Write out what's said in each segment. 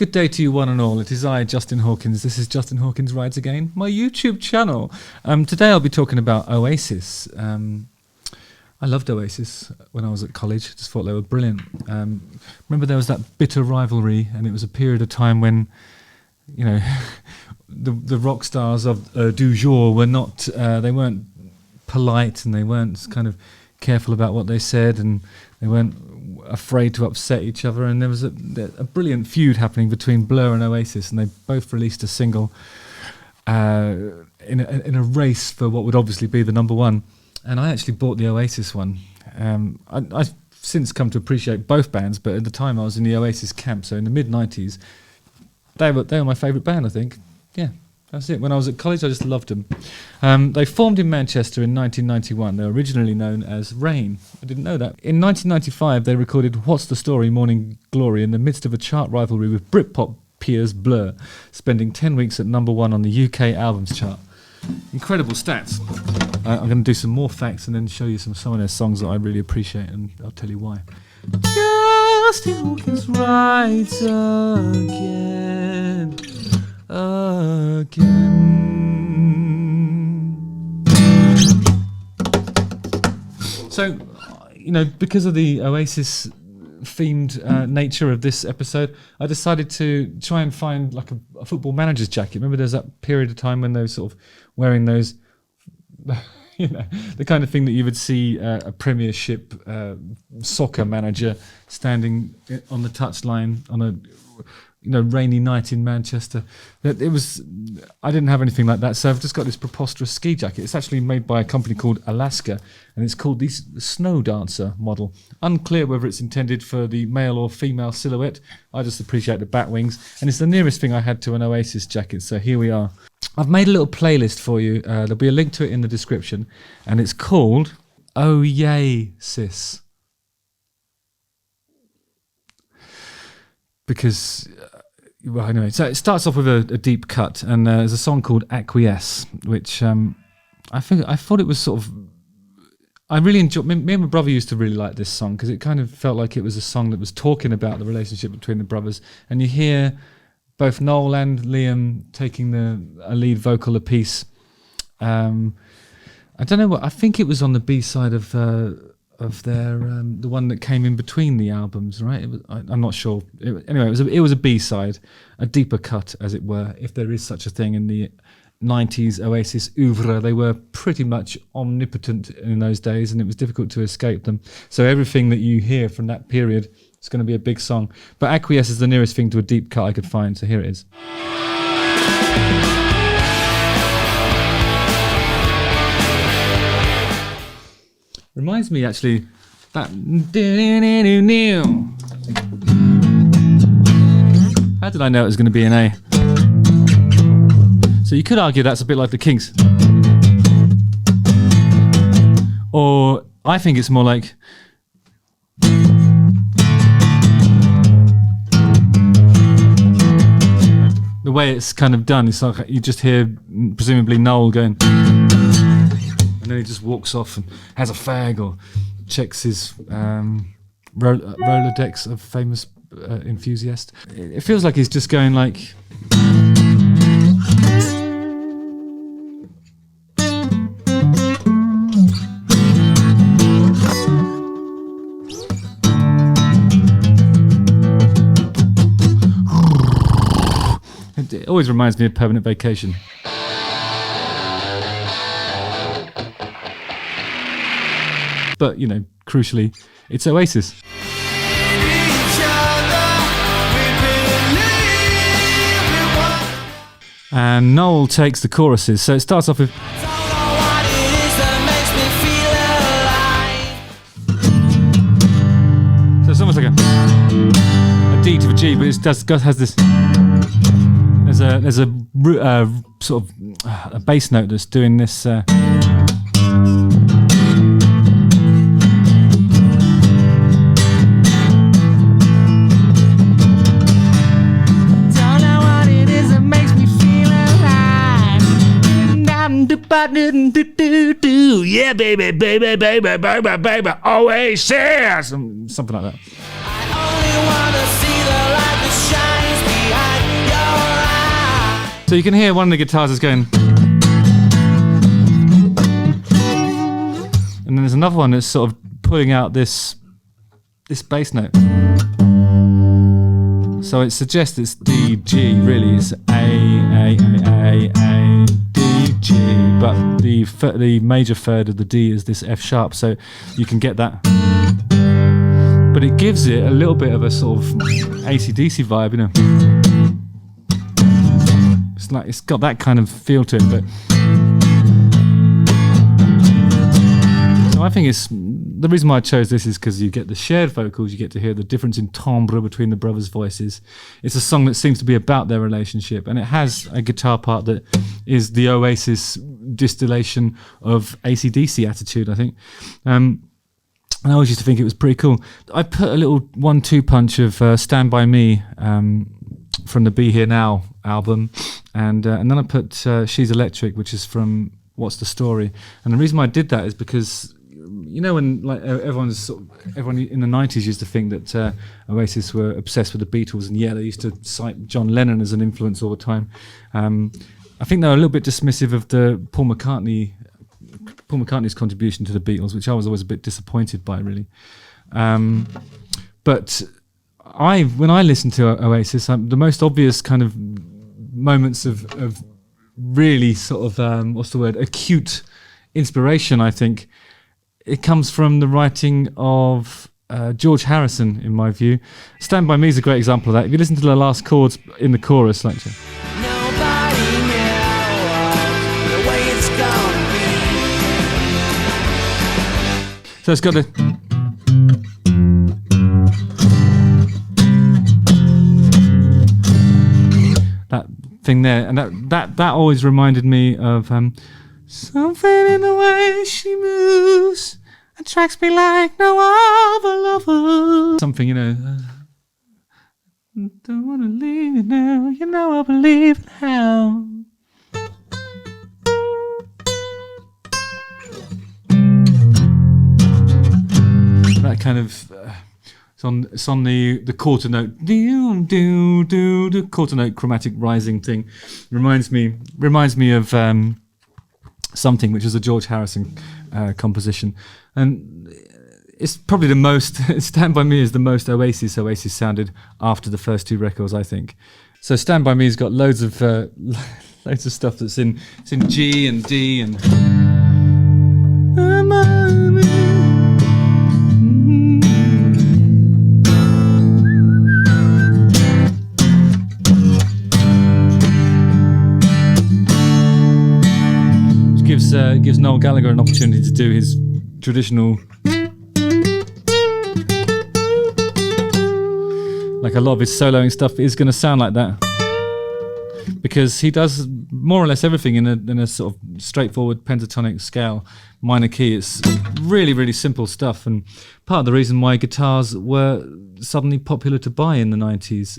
Good day to you one and all. It is I, Justin Hawkins. This is Justin Hawkins Rides Again, my YouTube channel. Today I'll be talking about Oasis. I loved Oasis when I was at college. Just thought they were brilliant. Remember there was that bitter rivalry, and it was a period of time when, you know, the rock stars of du jour were not, they weren't polite, and they weren't kind of careful about what they said, and they weren't afraid to upset each other. And there was a brilliant feud happening between Blur and Oasis, and they both released a single in a race for what would obviously be the number one. And I actually bought the Oasis one. I've since come to appreciate both bands, but at the time I was in the Oasis camp, so in the mid-90s, they were my favourite band, I think. Yeah, that's it. When I was at college, I just loved them. They formed in Manchester in 1991. They were originally known as Rain. I didn't know that. In 1995, they recorded What's the Story, Morning Glory, in the midst of a chart rivalry with Britpop peers Blur, spending 10 weeks at number one on the UK albums chart. Incredible stats. I'm going to do some more facts and then show you some of their songs that I really appreciate, and I'll tell you why. Justin Hawkins rides again. So, you know, because of the Oasis themed nature of this episode, I decided to try and find like a football manager's jacket. Remember there's that period of time when they were sort of wearing those, you know, the kind of thing that you would see a Premiership soccer manager standing on the touchline on a, you know, rainy night in Manchester. I didn't have anything like that, so I've just got this preposterous ski jacket. It's actually made by a company called Alaska, and it's called the Snow Dancer model. Unclear whether it's intended for the male or female silhouette. I just appreciate the bat wings, and it's the nearest thing I had to an Oasis jacket, so here we are. I've made a little playlist for you. There'll be a link to it in the description, and it's called Oh Yay Sis. Because, well, anyway, so it starts off with a deep cut, and there's a song called Acquiesce, which I thought it was sort of, I really enjoyed. Me and my brother used to really like this song because it kind of felt like it was a song that was talking about the relationship between the brothers, and you hear both Noel and Liam taking a lead vocal apiece. I don't know what, I think it was on the B-side of their the one that came in between the albums, right? I'm not sure. Anyway, it was a B-side, a deeper cut, as it were, if there is such a thing in the 90s Oasis oeuvre. They were pretty much omnipotent in those days, and it was difficult to escape them. So everything that you hear from that period is going to be a big song. But Acquiesce is the nearest thing to a deep cut I could find, so here it is. Reminds me, actually, that... How did I know it was going to be an A? So you could argue that's a bit like the Kinks. Or I think it's more like... The way it's kind of done, it's like you just hear, presumably, Noel going... And then he just walks off and has a fag or checks his Rolodex of famous enthusiast. It feels like he's just going like... It always reminds me of Permanent Vacation. But, you know, crucially, it's Oasis. And Noel takes the choruses, so it starts off with... So it's almost like a D to a G, but it has this... There's a sort of a bass note that's doing this... Yeah, baby, baby, baby, baby, baby, Oasis, something like that. I only wanna see the light that shines behind So you can hear one of the guitars is going, and then there's another one that's sort of pulling out this bass note. So it suggests it's D, G, really it's A, D, G, but the major third of the D is this F sharp, so you can get that. But it gives it a little bit of a sort of AC/DC vibe, you know. It's like it's got that kind of feel to it, but so I think it's the reason why I chose this is because you get the shared vocals, you get to hear the difference in timbre between the brothers' voices. It's a song that seems to be about their relationship, and it has a guitar part that is the Oasis distillation of AC/DC attitude, I think. And I always used to think it was pretty cool. I put a little 1-2 punch of Stand By Me from the Be Here Now album, and then I put She's Electric, which is from What's the Story. And the reason why I did that is because, you know, when like everyone in the 90s used to think that Oasis were obsessed with the Beatles, and yeah, they used to cite John Lennon as an influence all the time. I think they were a little bit dismissive of the Paul McCartney's contribution to the Beatles, which I was always a bit disappointed by, really. But when I listen to Oasis, the most obvious kind of moments of really sort of acute inspiration, I think, it comes from the writing of George Harrison, in my view. Stand By Me is a great example of that. If you listen to the last chords in the chorus, like. So it's got that thing there, and that always reminded me of something in the way she moves attracts me like no other lover. Something, you know. Don't wanna leave you now. You know I believe in hell. That kind of it's on the quarter note, the quarter note chromatic rising thing reminds me of Something, which is a George Harrison composition, and it's probably the most Stand By Me is the most Oasis sounded after the first two records, I think. So Stand By Me's got loads of stuff that's in G and D and gives Noel Gallagher an opportunity to do his traditional, like a lot of his soloing stuff is going to sound like that, because he does more or less everything in a sort of straightforward pentatonic scale, minor key. It's really, really simple stuff, and part of the reason why guitars were suddenly popular to buy in the 90s.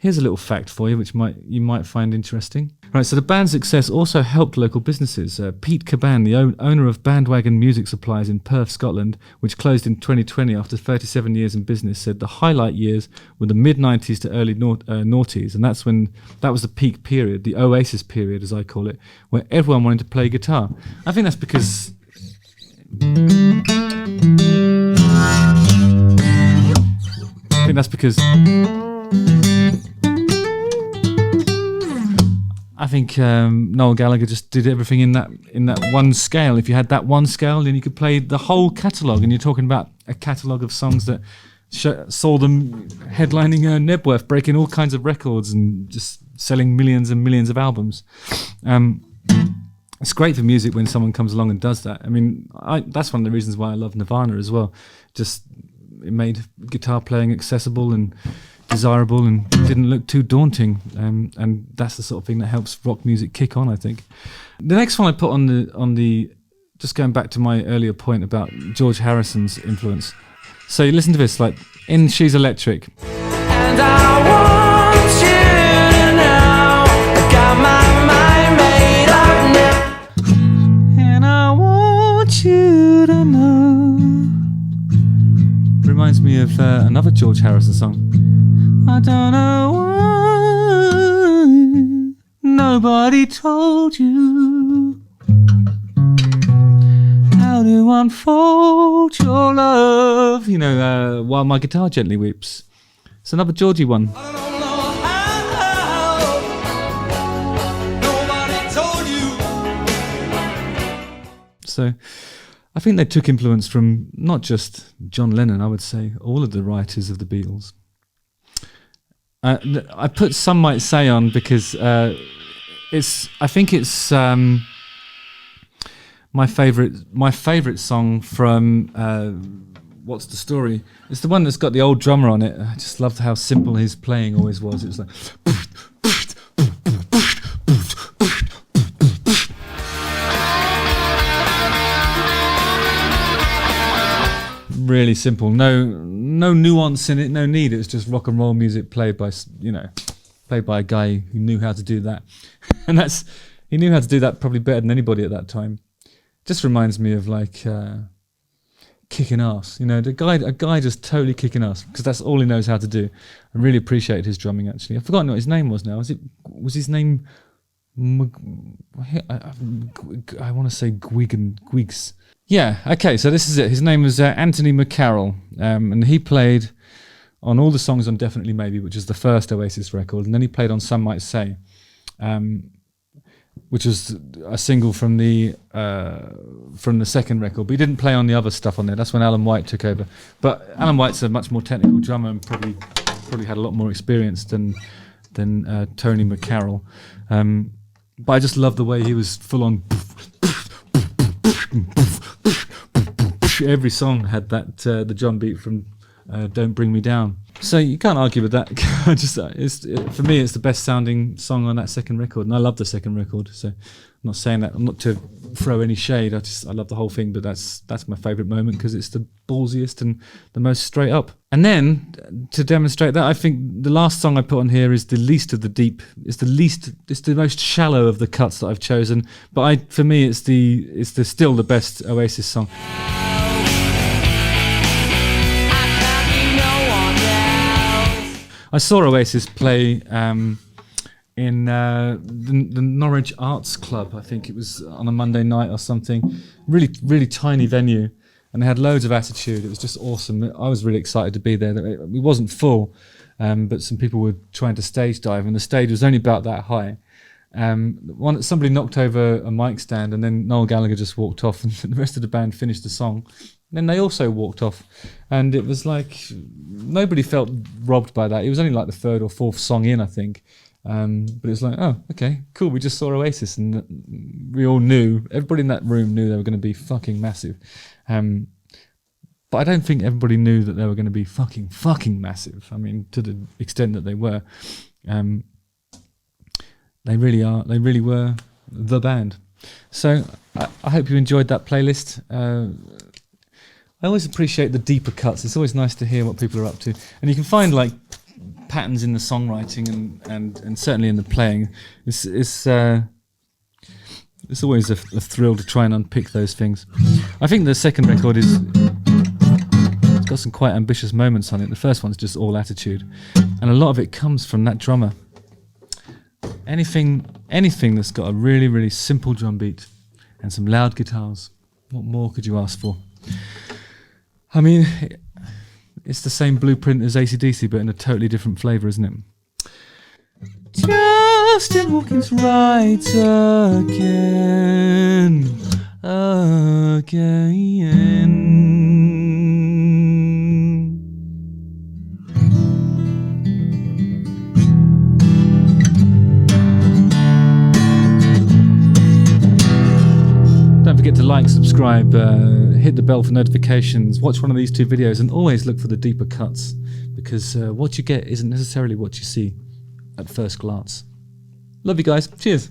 Here's a little fact for you, which you might find interesting. Right, so the band's success also helped local businesses. Pete Caban, the owner of Bandwagon Music Supplies in Perth, Scotland, which closed in 2020 after 37 years in business, said the highlight years were the mid-90s to early noughties, and that was the peak period, the Oasis period, as I call it, where everyone wanted to play guitar. I think that's because I think Noel Gallagher just did everything in that one scale. If you had that one scale, then you could play the whole catalogue, and you're talking about a catalogue of songs that saw them headlining Nebworth, breaking all kinds of records and just selling millions and millions of albums. It's great for music when someone comes along and does that. I mean, that's one of the reasons why I love Nirvana as well. Just it made guitar playing accessible and desirable and didn't look too daunting, and that's the sort of thing that helps rock music kick on, I think. The next one I put on the just going back to my earlier point about George Harrison's influence. So you listen to this, like in She's Electric. And I want you to know I got my mind made up now. And I want you to know. Reminds me of another George Harrison song. I don't know why nobody told you how to unfold your love. You know, While My Guitar Gently Weeps. It's another Georgie one. I don't know how nobody told you. So I think they took influence from not just John Lennon, I would say all of the writers of the Beatles. I put Some Might Say on because I think it's my favourite song from What's the Story? It's the one that's got the old drummer on it. I just loved how simple his playing always was. It was like really simple. No nuance in it, no need. It was just rock and roll music played by a guy who knew how to do that. And he knew how to do that probably better than anybody at that time. Just reminds me of like kicking ass, a guy just totally kicking ass, because that's all he knows how to do. I really appreciated his drumming, actually. I've forgotten what his name was now. Was his name I want to say Gwiggs. Yeah, okay, so this is it. His name was Anthony McCarroll, and he played on all the songs on Definitely Maybe, which is the first Oasis record, and then he played on Some Might Say, which was a single from the second record, but he didn't play on the other stuff on there. That's when Alan White took over. But Alan White's a much more technical drummer and probably had a lot more experience than Tony McCarroll. But I just love the way he was full on. Every song had that the drum beat from Don't Bring Me Down. So you can't argue with that. For me, it's the best sounding song on that second record, and I love the second record. So I'm not saying that. I'm not to throw any shade. I love the whole thing, but that's my favourite moment because it's the ballsiest and the most straight up. And then to demonstrate that, I think the last song I put on here is the least of the deep. It's the most shallow of the cuts that I've chosen. But for me, it's still the best Oasis song. I saw Oasis play in the Norwich Arts Club. I think it was on a Monday night or something. Really, really tiny venue, and they had loads of attitude. It was just awesome. I was really excited to be there. It wasn't full, but some people were trying to stage dive, and the stage was only about that high. Somebody knocked over a mic stand, and then Noel Gallagher just walked off, and the rest of the band finished the song. Then they also walked off, and it was like nobody felt robbed by that. It was only like the third or fourth song in, I think, but it was like, oh, okay, cool. We just saw Oasis, and we all knew. Everybody in that room knew they were going to be fucking massive, but I don't think everybody knew that they were going to be fucking massive. I mean, to the extent that they were, they really are. They really were the band. So I hope you enjoyed that playlist. I always appreciate the deeper cuts. It's always nice to hear what people are up to, and you can find like patterns in the songwriting and certainly in the playing. It's always a thrill to try and unpick those things. I think the second record it's got some quite ambitious moments on it. The first one's just all attitude, and a lot of it comes from that drummer. Anything that's got a really, really simple drum beat and some loud guitars, what more could you ask for? I mean, it's the same blueprint as AC/DC, but in a totally different flavour, isn't it? Justin Hawkins writes again. Don't forget to like, subscribe, hit the bell for notifications, watch one of these two videos, and always look for the deeper cuts, because what you get isn't necessarily what you see at first glance. Love you guys. Cheers.